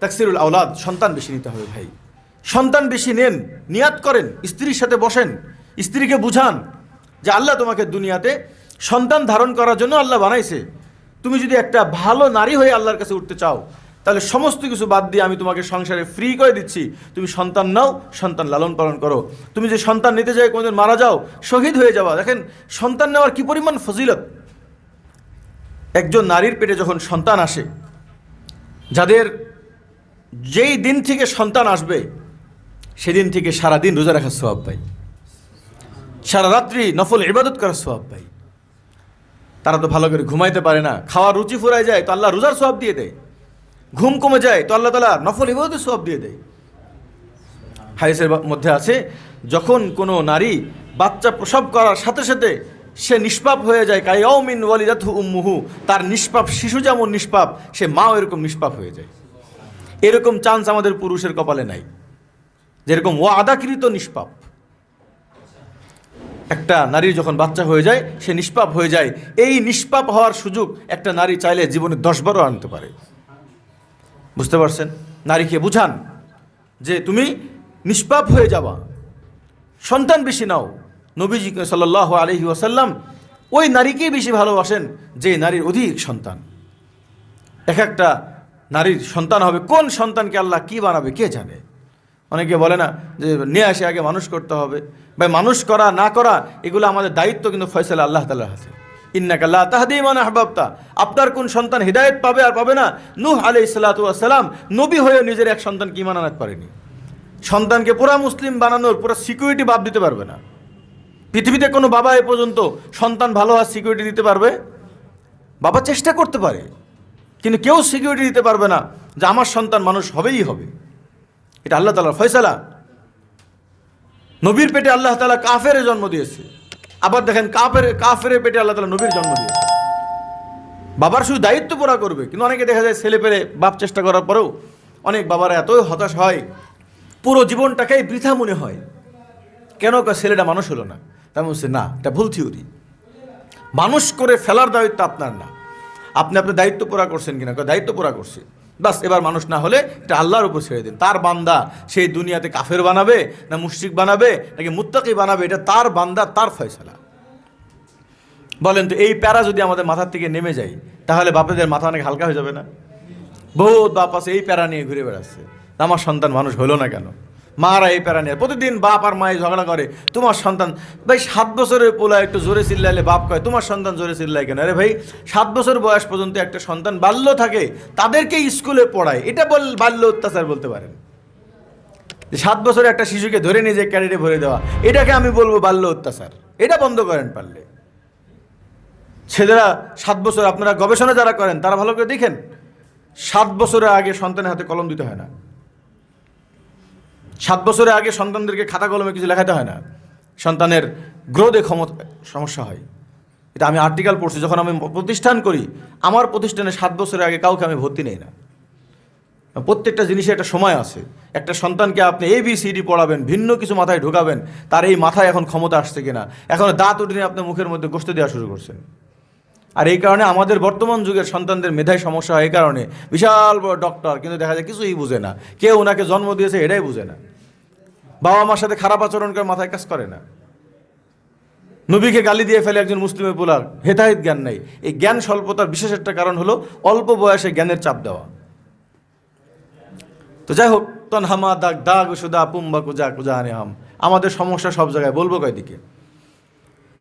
তাকসিরুল আওলাদ, সন্তান বেশি নিতে হবে ভাই। সন্তান বেশি নেন, নিয়াত করেন, স্ত্রীর সাথে বসেন, স্ত্রীকে বুঝান যে আল্লাহ তোমাকে দুনিয়াতে সন্তান ধারণ করার জন্য আল্লাহ বানাইছে। তুমি যদি একটা ভালো নারী হয়ে আল্লাহর কাছে উঠতে চাও, তাহলে সমস্ত কিছু বাদ দিয়ে আমি তোমাকে সংসারে ফ্রি করে দিচ্ছি, তুমি সন্তান নাও, সন্তান লালন পালন করো। তুমি যে সন্তান নিতে যাও কোনোদিন মারা যাও, শহীদ হয়ে যাওয়া, দেখেন সন্তান নেওয়ার কি পরিমাণ ফজিলত। একজন নারীর পেটে যখন সন্তান আসে, যাদের যেই দিন থেকে সন্তান আসবে সেদিন থেকে সারাদিন রোজা রাখার সওয়াব পাই, সারা রাত্রি নফল ইবাদত করার সওয়াব পাই। তারা তো ভালো করে ঘুমাইতে পারে না, খাওয়ার রুচি ফুরায় যায় তো আল্লাহ রোজার সওয়াব দিয়ে দেয়, ঘুম কমে যায় তো আল্লাহ তাআলা নফল ইবাদতের সওয়াব দিয়ে দেয়। হাদিসের মধ্যে আছে, যখন কোনো নারী বাচ্চা প্রসব করার সাথে সাথে সে নিষ্পাপ হয়ে যায়, কায়াউমিন ওয়ালিদাতহু উম্মুহু, তার নিষ্পাপ শিশু যেমন নিষ্পাপ, সে মাও এরকম নিষ্পাপ হয়ে যায়। এরকম চান্স আমাদের পুরুষের কপালে নাই, যেরকম ওয়াদাকৃত নিষ্পাপ। একটা নারীর যখন বাচ্চা হয়ে যায় সে নিষ্পাপ হয়ে যায়। এই নিষ্পাপ হওয়ার সুযোগ একটা নারী চাইলে জীবনে 10 বারও আনতে পারে। বুঝতে পারছেন? নারীকে বুঝান যে তুমি নিষ্পাপ হয়ে যাবা, সন্তান বেশি নাও। নবীজি সাল্লাল্লাহু আলাইহি ওয়াসাল্লাম ওই নারীকেই বেশি ভালোবাসেন যে নারীর অধিক সন্তান। এক একটা নারীর সন্তান হবে, কোন সন্তানকে আল্লাহ কি বানাবে কে জানে। অনেকে বলে না যে নিয়ে আসে আগে মানুষ করতে হবে, ভাই মানুষ করা না করা এগুলো আমাদের দায়িত্ব, কিন্তু ফয়সালা আল্লাহ তাআলার হাতে। ইন্নাকা লা তাহদি মান আহবাবতা, আপনার কোন সন্তান হিদায়াত পাবে আর পাবে না। নূহ আলাইহিস সালাতু ওয়াস সালাম নবী হয়ে নিজের এক সন্তানকে ঈমান আনতে পারেনি। সন্তানকে পুরা মুসলিম বানানোর পুরো সিকিউরিটি বাপ দিতে পারবে না। পৃথিবীতে কোনো বাবা এ পর্যন্ত সন্তান ভালো আর সিকিউরিটি দিতে পারবে? বাবা চেষ্টা করতে পারে, কিন্তু কেউ সিকিউরিটি দিতে পারবে না যে আমার সন্তান মানুষ হবেই হবে। এটা আল্লাহ তাআলার ফয়সালা। নবীর পেটে আল্লাহ তাআলা কাফের জন্ম দিয়েছে, আবার দেখেন কাফের পেটে আল্লাহ তাআলা নবীর জন্ম দিয়েছে। বাবার শুধু দায়িত্ব পুরা করবে, কিন্তু অনেকে দেখা যায় ছেলে পেলে বাপ চেষ্টা করার পরেও অনেক বাবারা এতই হতাশ হয়, পুরো জীবনটাকেই বৃথা মনে হয়। কেন? ছেলেটা মানুষ হলো না। তাই বলছে না, এটা ভুল থিওরি। মানুষ করে ফেলার দায়িত্ব আপনার না, আপনি আপনার দায়িত্ব পুরা করছেন কিনা? দায়িত্ব পুরা করছে, বাস এবার মানুষ না হলে এটা আল্লাহর উপর ছেড়ে দিন। তার বান্দা সেই দুনিয়াতে কাফের বানাবে না মুশরিক বানাবে নাকি মুত্তাকি বানাবে, এটা তার বান্দা, তার ফয়সালা। বলেন তো, এই প্যারা যদি আমাদের মাথার থেকে নেমে যায় তাহলে বাপেদের মাথা অনেক হালকা হয়ে যাবে না? বহুত বাপ আছে এই প্যারা নিয়ে ঘুরে বেড়াচ্ছে, আমার সন্তান মানুষ হলো না কেন। মারা এই প্যারা নিয়ে প্রতিদিন বাপ আর মায়ে ঝগড়া করে, তোমার সন্তান, ভাই 7 বছরের পোলা একটু জোরে চিল্লাইলে বাপ কয় তোমার সন্তান জোরে চিল্লায় কেন? আরে ভাই 7 বছর বয়স পর্যন্ত একটা সন্তান বাল্য থাকে, তাদেরকে স্কুলে পড়ায়, এটা বাল্য অত্যাচার বলতে পারেন? 7 বছরে একটা শিশুকে ধরে নিয়ে যে ক্যারেটে ভরে দেওয়া, এটাকে আমি বলবো বাল্য অত্যাচার। এটা বন্ধ করেন পারলে। ছেলেরা 7 বছর, আপনারা গবেষণা যারা করেন তারা ভালো করে দেখেন, 7 বছরের আগে সন্তানের হাতে কলম দিতে হয় না। 7 বছরের আগে সন্তানদেরকে খাতা কলমে কিছু লেখাতে হয় না। সন্তানের গ্রোথে সমস্যা হয়। এটা আমি আর্টিকেল পড়ছি, যখন আমি প্রতিষ্ঠান করি আমার প্রতিষ্ঠানে 7 বছরের আগে কাউকে আমি ভর্তি নেই না। প্রত্যেকটা জিনিসে একটা সময় আছে। একটা সন্তানকে আপনি ABCD পড়াবেন, ভিন্ন কিছু মাথায় ঢোকাবেন, তার এই মাথায় এখন ক্ষমতা আসছে কিনা। এখন দাঁত উঠে নিয়ে আপনার মুখের মধ্যে গোশত দেওয়া শুরু করছেন। আর এই কারণে আমাদের বর্তমান যুগের সন্তানদের মেধায় সমস্যা হয়। এই কারণে বিশাল বড় ডক্টর, কিন্তু দেখা যায় কিছুই বুঝে না। কেউ ওনাকে জন্ম দিয়েছে এটাই বুঝে না। বাবা মার সাথে খারাপ আচরণ করে মাথায় কাজ করে না। নবীকে গালি দিয়ে ফেলে একজন মুসলিমের পোলার, হেতাহিত জ্ঞান নেই। এই জ্ঞান স্বল্পতার বিশেষ একটা কারণ হলো অল্প বয়সে জ্ঞানের চাপ দেওয়া। তো যাই হোক, তন হামা দাগ দাগ সুদা পুম্বা কুজা কুজা আনে হাম, আমাদের সমস্যা সব জায়গায়, বলবো কয়দিকে।